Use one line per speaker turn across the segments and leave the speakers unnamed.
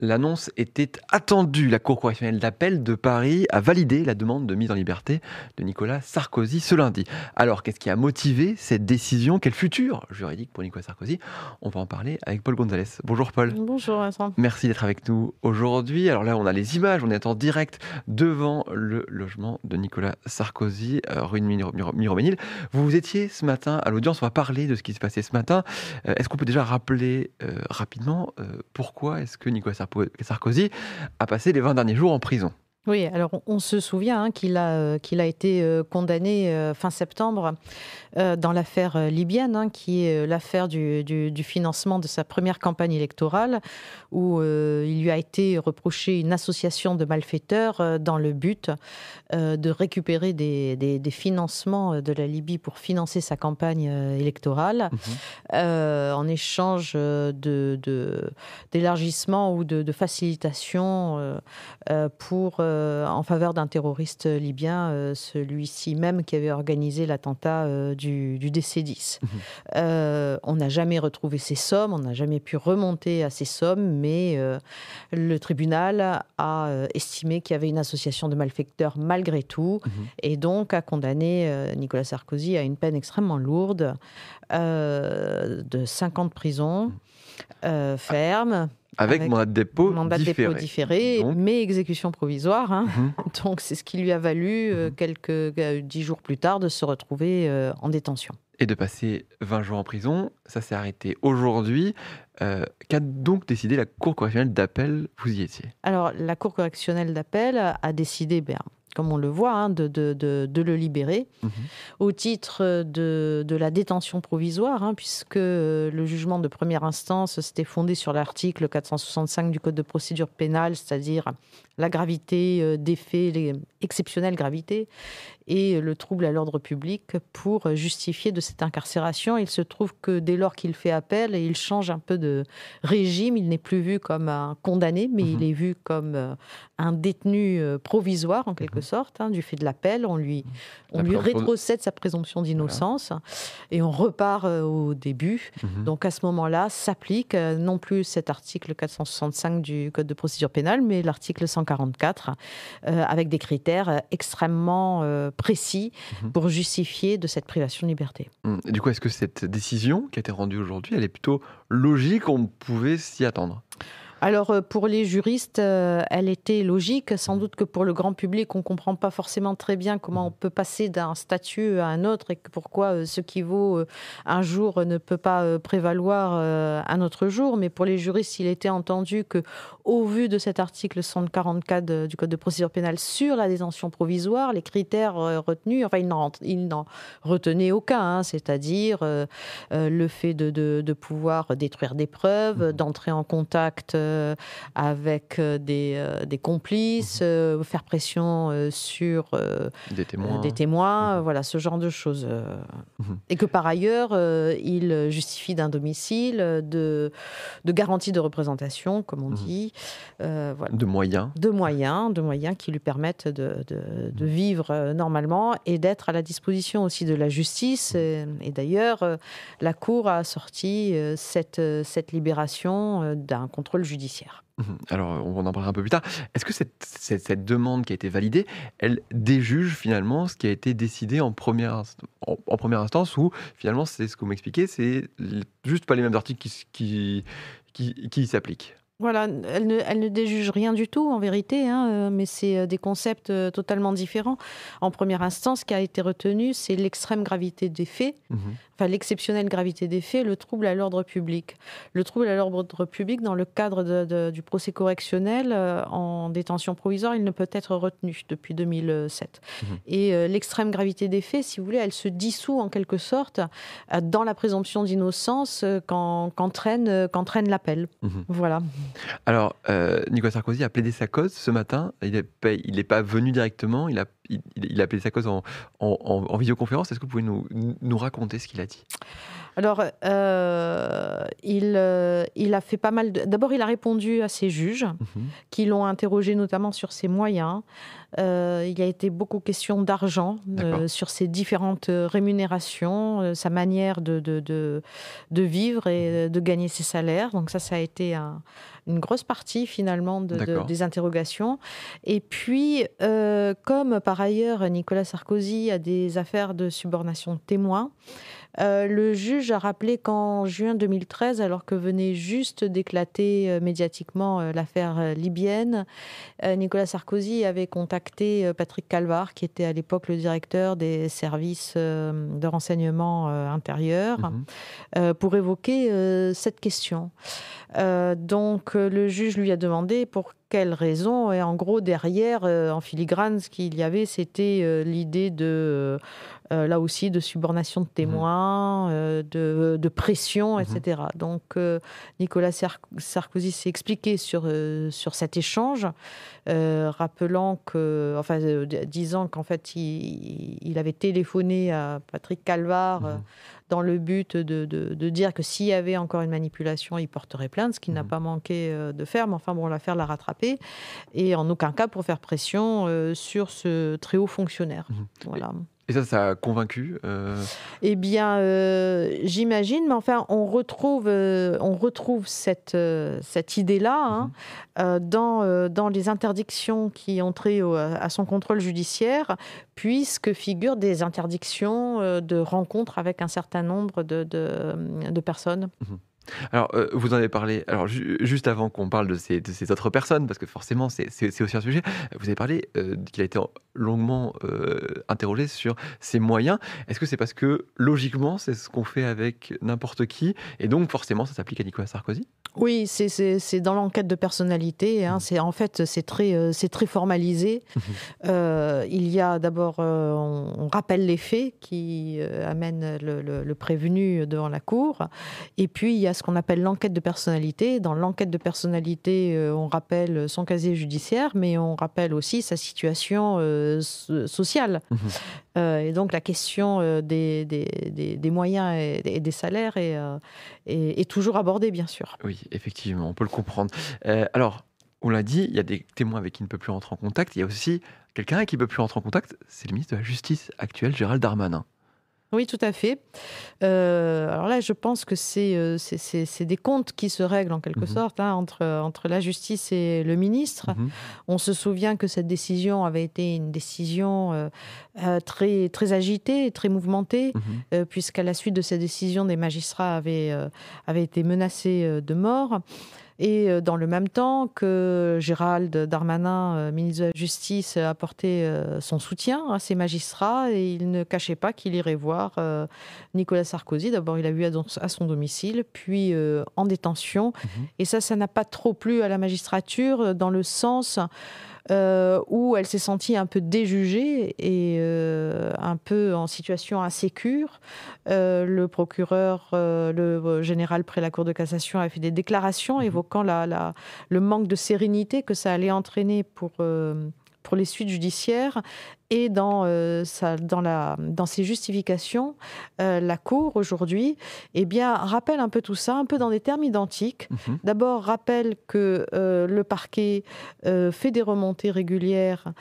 L'annonce était attendue. La Cour correctionnelle d'appel de Paris a validé la demande de mise en liberté de Nicolas Sarkozy ce lundi. Alors, qu'est-ce qui a motivé cette décision? Quel futur juridique pour Nicolas Sarkozy? On va en parler avec Paul Gonzalez. Bonjour Paul.
Bonjour Vincent.
Merci d'être avec nous aujourd'hui. Alors là, on a les images, on est en direct devant le logement de Nicolas Sarkozy, rue de Miromesnil. Vous étiez ce matin à l'audience, on va parler de ce qui s'est passé ce matin. Est-ce qu'on peut déjà rappeler rapidement pourquoi est-ce que Nicolas Sarkozy a passé les 20 derniers jours en prison?
Oui, alors on se souvient qu'il a été condamné fin septembre dans l'affaire libyenne, qui est l'affaire du financement de sa première campagne électorale, où il lui a été reproché une association de malfaiteurs dans le but de récupérer des financements de la Libye pour financer sa campagne électorale, en échange d'élargissement ou de facilitation en faveur d'un terroriste libyen, celui-ci même qui avait organisé l'attentat du DC-10. On n'a jamais retrouvé ces sommes, on n'a jamais pu remonter à ces sommes, mais le tribunal a estimé qu'il y avait une association de malfaiteurs malgré tout, et donc a condamné Nicolas Sarkozy à une peine extrêmement lourde de 5 ans de prison ferme.
Avec mandat de dépôt
différé, donc, mais exécution provisoire. Donc c'est ce qui lui a valu, quelques 10 jours plus tard, de se retrouver en détention.
Et de passer 20 jours en prison. Ça s'est arrêté aujourd'hui. Qu'a donc décidé la Cour correctionnelle d'appel? Vous y étiez.
Alors la Cour correctionnelle d'appel a décidé, comme on le voit, de le libérer au titre de la détention provisoire, puisque le jugement de première instance s'était fondé sur l'article 465 du Code de procédure pénale, c'est-à-dire la gravité des faits, l'exceptionnelle gravité, et le trouble à l'ordre public pour justifier de cette incarcération. Il se trouve que dès lors qu'il fait appel, il change un peu de régime. Il n'est plus vu comme un condamné, mais il est vu comme un détenu provisoire, en quelque sorte, du fait de l'appel. On lui rétrocède sa présomption d'innocence, et on repart au début. Donc à ce moment-là, s'applique non plus cet article 465 du Code de procédure pénale, mais l'article 144, avec des critères extrêmement précis pour justifier de cette privation de liberté.
Et du coup, est-ce que cette décision qui a été rendue aujourd'hui, elle est plutôt logique? On pouvait s'y attendre?
Alors, pour les juristes, elle était logique. Sans doute que pour le grand public, on ne comprend pas forcément très bien comment on peut passer d'un statut à un autre, et pourquoi ce qui vaut un jour ne peut pas prévaloir un autre jour. Mais pour les juristes, il était entendu que, au vu de cet article 144 du Code de procédure pénale sur la détention provisoire, les critères retenus, enfin, il n'en retenait aucun, c'est-à-dire le fait de pouvoir détruire des preuves, d'entrer en contact avec des complices, faire pression sur des témoins, voilà, ce genre de choses. Et que par ailleurs, il justifie d'un domicile, de garantie de représentation, comme on dit. Voilà. De moyens qui lui permettent de vivre normalement et d'être à la disposition aussi de la justice. Et d'ailleurs, la Cour a sorti cette libération d'un contrôle judiciaire.
Alors, on en parlera un peu plus tard. Est-ce que cette demande qui a été validée, elle déjuge finalement ce qui a été décidé en première instance, ou finalement, c'est ce que vous m'expliquez, c'est juste pas les mêmes articles qui s'appliquent?
Voilà, elle ne déjuge rien du tout en vérité, mais c'est des concepts totalement différents. En première instance, ce qui a été retenu, c'est l'extrême gravité des faits, enfin l'exceptionnelle gravité des faits, le trouble à l'ordre public. Le trouble à l'ordre public, dans le cadre du procès correctionnel en détention provisoire, il ne peut être retenu depuis 2007. Et l'extrême gravité des faits, si vous voulez, elle se dissout en quelque sorte dans la présomption d'innocence qu'entraîne l'appel. Voilà.
Alors, Nicolas Sarkozy a plaidé sa cause ce matin. Il n'est pas venu directement. Il a plaidé sa cause en visioconférence. Est-ce que vous pouvez nous raconter ce qu'il a dit?
Alors, il a fait pas mal de... D'abord, il a répondu à ses juges qui l'ont interrogé notamment sur ses moyens. Il a été beaucoup question d'argent sur ses différentes rémunérations, sa manière de vivre et de gagner ses salaires. Donc ça a été une grosse partie finalement des interrogations. Et puis, comme par ailleurs Nicolas Sarkozy a des affaires de subornation de témoins, le juge a rappelé qu'en juin 2013, alors que venait juste d'éclater médiatiquement l'affaire libyenne, Nicolas Sarkozy avait contacté Patrick Calvar, qui était à l'époque le directeur des services de renseignement intérieur, pour évoquer cette question. Donc le juge lui a demandé pour quelles raisons, et en gros derrière, en filigrane, ce qu'il y avait, c'était l'idée de... là aussi, de subornation de témoins, de pression, etc. Donc, Nicolas Sarkozy s'est expliqué sur cet échange, disant qu'en fait, il avait téléphoné à Patrick Calvar dans le but de dire que s'il y avait encore une manipulation, il porterait plainte, ce qu'il n'a pas manqué de faire. Mais enfin, bon, l'affaire l'a rattrapé. Et en aucun cas pour faire pression sur ce très haut fonctionnaire. Voilà.
Et ça a convaincu
Eh bien, j'imagine, mais enfin, on retrouve cette idée-là dans les interdictions qui ont trait à son contrôle judiciaire, puisque figurent des interdictions de rencontres avec un certain nombre de personnes.
Alors, vous en avez parlé, alors juste avant qu'on parle de ces autres personnes, parce que forcément c'est aussi un sujet, vous avez parlé qu'il a été longuement interrogé sur ses moyens. Est-ce que c'est parce que, logiquement, c'est ce qu'on fait avec n'importe qui, et donc forcément ça s'applique à Nicolas Sarkozy ?
Oui, c'est dans l'enquête de personnalité. C'est très formalisé. Il y a d'abord, on rappelle les faits qui amènent le prévenu devant la cour. Et puis, il y a ce qu'on appelle l'enquête de personnalité. Dans l'enquête de personnalité, on rappelle son casier judiciaire, mais on rappelle aussi sa situation sociale. Et donc, la question des moyens et des salaires est toujours abordée, bien sûr.
Oui, effectivement, on peut le comprendre. Alors, on l'a dit, il y a des témoins avec qui il ne peut plus rentrer en contact. Il y a aussi quelqu'un avec qui il ne peut plus rentrer en contact, c'est le ministre de la Justice actuel, Gérald Darmanin.
Oui, tout à fait. Alors là, je pense que c'est des comptes qui se règlent en quelque sorte entre la justice et le ministre. On se souvient que cette décision avait été une décision très, très agitée, très mouvementée, puisqu'à la suite de cette décision, des magistrats avaient été menacés de mort. Et dans le même temps que Gérald Darmanin, ministre de la Justice, apportait son soutien à ces magistrats, et il ne cachait pas qu'il irait voir Nicolas Sarkozy. D'abord, il l'a vu à son domicile, puis en détention. Et ça n'a pas trop plu à la magistrature, dans le sens où elle s'est sentie un peu déjugée et un peu en situation insécure. Le procureur, le général près la Cour de cassation, a fait des déclarations évoquant le manque de sérénité que ça allait entraîner pour les suites judiciaires. Et dans ses justifications, la Cour, aujourd'hui, rappelle un peu tout ça, un peu dans des termes identiques. D'abord, rappelle que le parquet fait des remontées régulières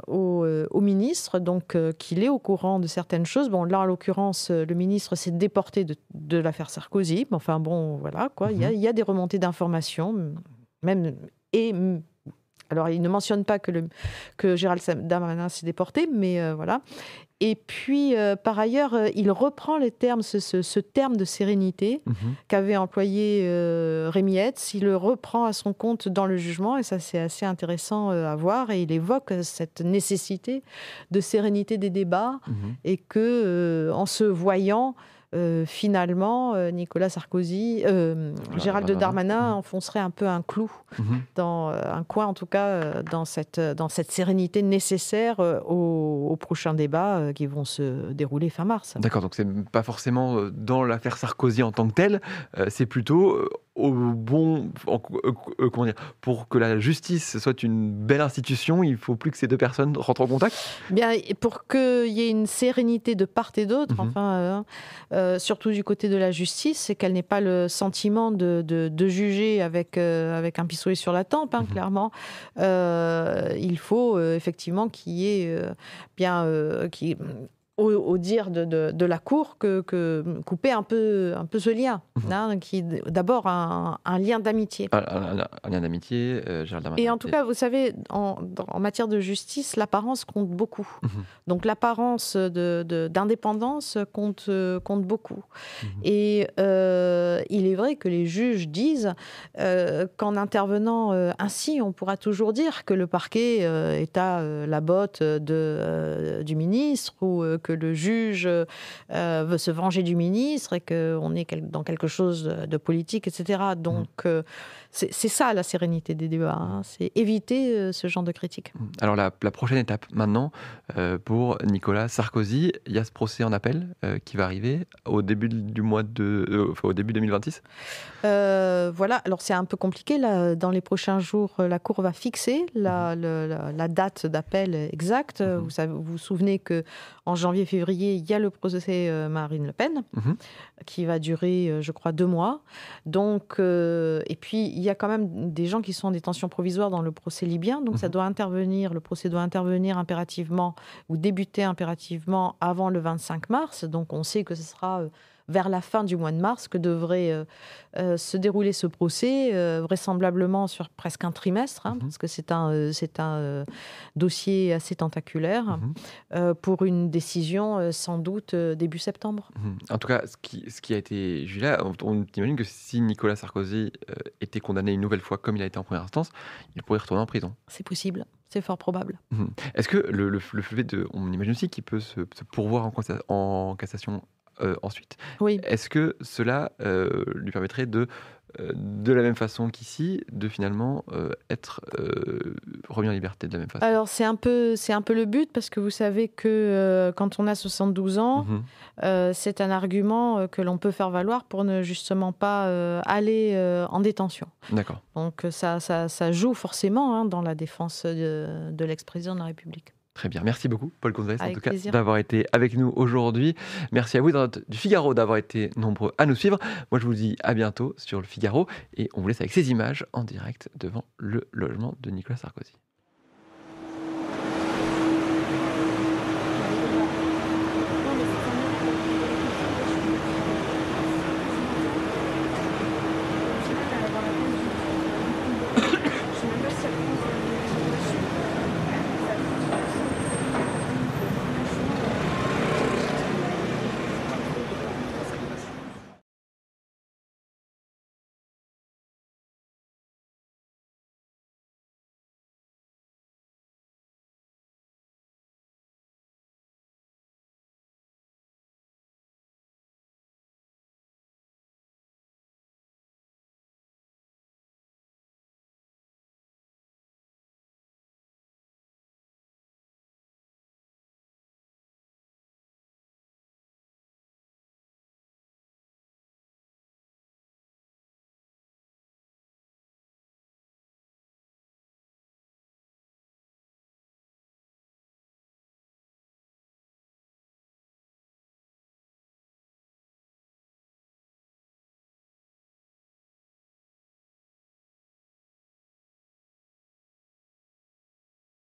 au ministre, donc qu'il est au courant de certaines choses. Bon, là, en l'occurrence, le ministre s'est déporté de l'affaire Sarkozy. Enfin, bon, voilà, quoi. Il y a des remontées d'informations, même... Alors, il ne mentionne pas que Gérald Darmanin s'est déporté, mais voilà. Et puis, par ailleurs, il reprend ce terme de sérénité qu'avait employé Rémi Hetz. Il le reprend à son compte dans le jugement, et ça, c'est assez intéressant à voir. Et il évoque cette nécessité de sérénité des débats, et que, en se voyant... finalement, Nicolas Sarkozy, Gérald Darmanin enfoncerait un peu un clou dans un coin, en tout cas, dans cette sérénité nécessaire aux prochains débats qui vont se dérouler fin mars.
D'accord, donc c'est pas forcément dans l'affaire Sarkozy en tant que telle, c'est plutôt au bon, comment dire, pour que la justice soit une belle institution, il faut plus que ces deux personnes rentrent en contact?
Bien, et pour qu'il y ait une sérénité de part et d'autre,
Mhm,
surtout du côté de la justice, c'est qu'elle n'ait pas le sentiment de juger avec un pistolet sur la tempe, hein,
mhm.
clairement. Il faut effectivement qu'il y ait bien, au dire de la Cour, couper un peu ce lien,
Mhm.
hein, qui est d'abord un lien d'amitié.
Un lien d'amitié, Gérald
Et
Darmanin.
en tout cas, vous savez, en matière de justice, l'apparence compte beaucoup.
Mhm,
Donc l'apparence d'indépendance compte beaucoup.
mhm.
Et il est vrai que les juges disent qu'en intervenant ainsi, on pourra toujours dire que le parquet est à la botte du ministre, ou que le juge veut se venger du ministre, et qu'on est dans quelque chose de politique, etc.
Mhm.
Donc c'est ça la sérénité des débats, hein. C'est éviter ce genre de critiques.
Alors la prochaine étape maintenant, pour Nicolas Sarkozy, il y a ce procès en appel qui va arriver au début du mois enfin, au début 2026.
Voilà, alors c'est un peu compliqué. Là, dans les prochains jours, la Cour va fixer
Mhm,
la date d'appel exacte.
mhm,
Vous vous souvenez qu'en janvier-février, il y a le procès Marine Le Pen,
mhm,
qui va durer, je crois, 2 mois. Donc, et puis, il y a quand même des gens qui sont en détention provisoire dans le procès libyen. Donc,
mhm.
le procès doit intervenir impérativement, ou débuter impérativement avant le 25 mars. Donc, on sait que ce sera vers la fin du mois de mars que devrait se dérouler ce procès, vraisemblablement sur presque un trimestre, hein,
Mhm,
parce que c'est un dossier assez tentaculaire,
mhm,
pour une décision sans doute début septembre.
mhm. En tout cas, ce qui a été jugé là, on imagine que si Nicolas Sarkozy était condamné une nouvelle fois comme il a été en première instance, il pourrait retourner en prison.
C'est possible, c'est fort probable.
Mhm. Est-ce que le fait de... On imagine aussi qu'il peut se pourvoir en cassation ensuite.
Oui.
Est-ce que cela lui permettrait de la même façon qu'ici, de finalement être remis en liberté de la même façon?
Alors c'est un peu le but, parce que vous savez que quand on a 72 ans,
Mhm.
c'est un argument que l'on peut faire valoir pour ne justement pas aller en détention.
D'accord.
Donc ça joue forcément, hein, dans la défense de l'ex-président de la République.
Très bien. Merci beaucoup, Paul Gonzalez, en tout
Avec
cas,
plaisir.
d'avoir été avec nous aujourd'hui. Merci à vous du Figaro d'avoir été nombreux à nous suivre. Moi, je vous dis à bientôt sur le Figaro et on vous laisse avec ces images en direct devant le logement de Nicolas Sarkozy.